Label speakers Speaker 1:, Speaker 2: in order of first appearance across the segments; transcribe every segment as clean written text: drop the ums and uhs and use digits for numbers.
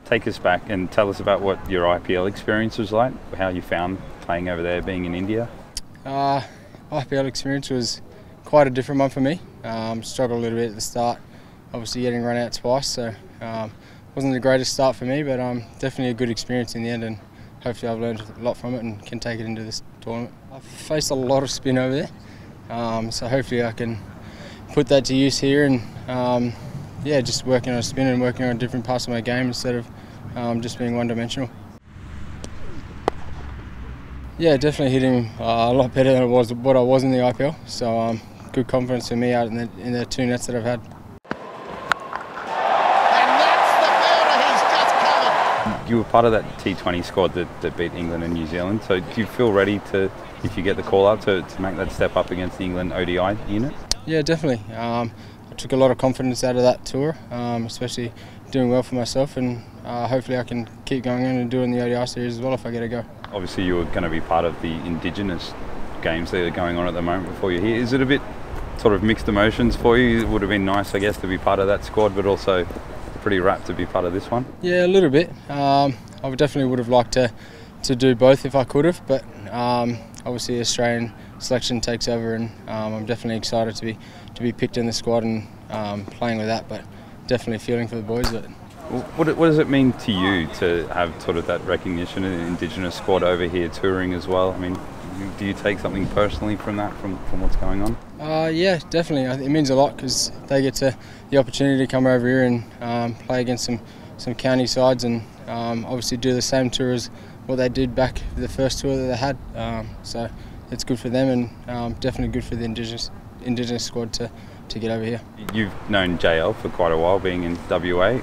Speaker 1: take us back and tell us about what your IPL experience was like, how you found playing over there, being in India.
Speaker 2: IPL experience was quite a different one for me. Struggled a little bit at the start, obviously getting run out twice, so wasn't the greatest start for me, but definitely a good experience in the end, and hopefully I've learned a lot from it and can take it into this tournament. I've faced a lot of spin over there, so hopefully I can put that to use here and yeah, just working on spin and working on different parts of my game instead of just being one-dimensional. Yeah, definitely hitting a lot better than what I was in the IPL, so good confidence for me out in the two nets that I've had.
Speaker 1: You were part of that T20 squad that beat England and New Zealand, so do you feel ready to, if you get the call up, to make that step up against the England ODI unit?
Speaker 2: Yeah, definitely. I took a lot of confidence out of that tour, especially doing well for myself, and hopefully I can keep going in and doing the ODI series as well if I get a go.
Speaker 1: Obviously you were going to be part of the Indigenous games that are going on at the moment before you're here. Is it a bit sort of mixed emotions for you? It would have been nice, I guess, to be part of that squad, but also pretty rapt to be part of this one? Yeah,
Speaker 2: a little bit. I definitely would have liked to do both if I could have, but obviously the Australian selection takes over, and I'm definitely excited to be picked in the squad and playing with that, but definitely feeling for the boys. But
Speaker 1: what does it mean to you to have sort of that recognition of the Indigenous squad over here touring as well? I mean, do you take something personally from that, from what's going on?
Speaker 2: Yeah, definitely. It means a lot because they get the opportunity to come over here and play against some county sides, and obviously do the same tour as what they did back the first tour that they had. So it's good for them, and definitely good for the Indigenous squad to get over here.
Speaker 1: You've known JL for quite a while, being in WA.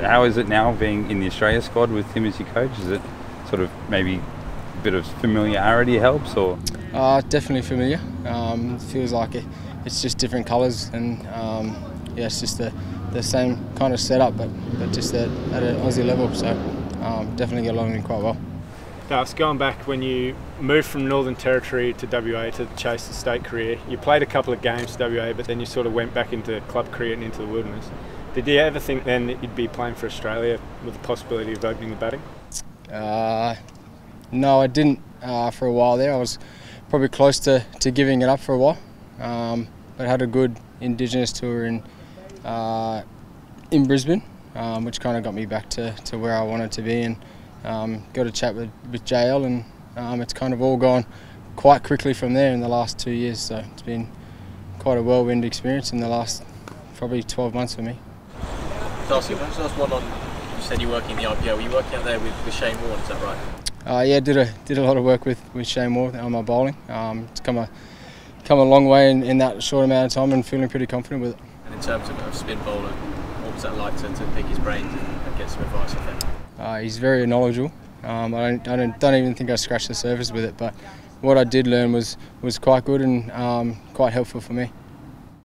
Speaker 1: How is it now being in the Australia squad with him as your coach? Is it sort of maybe a bit of familiarity helps, or?
Speaker 2: Definitely familiar. Feels like it's just different colours, and yeah, it's just the same kind of setup, but just at an Aussie level. So definitely get along with him quite well.
Speaker 3: Gus, going back when you moved from Northern Territory to WA to chase the state career, you played a couple of games for WA, but then you sort of went back into club cricket and into the wilderness. Did you ever think then that you'd be playing for Australia with the possibility of opening the batting?
Speaker 2: No, I didn't for a while there. I was probably close to giving it up for a while, but had a good Indigenous tour in Brisbane, which kind of got me back to where I wanted to be, and got a chat with JL, and it's kind of all gone quite quickly from there in the last 2 years, so it's been quite a whirlwind experience in the last probably 12 months for me.
Speaker 4: So can I just ask one on, you said you're working in the IPL, were you working out there with Shane Warne, is that right?
Speaker 2: Yeah, did a lot of work with Shane Moore on my bowling. It's come a long way in that short amount of time, and feeling pretty confident with it.
Speaker 4: And in terms of spin bowler, what was that like to pick his brains and get some advice off him?
Speaker 2: He's very knowledgeable. I don't even think I scratched the surface with it, but what I did learn was quite good and quite helpful for me.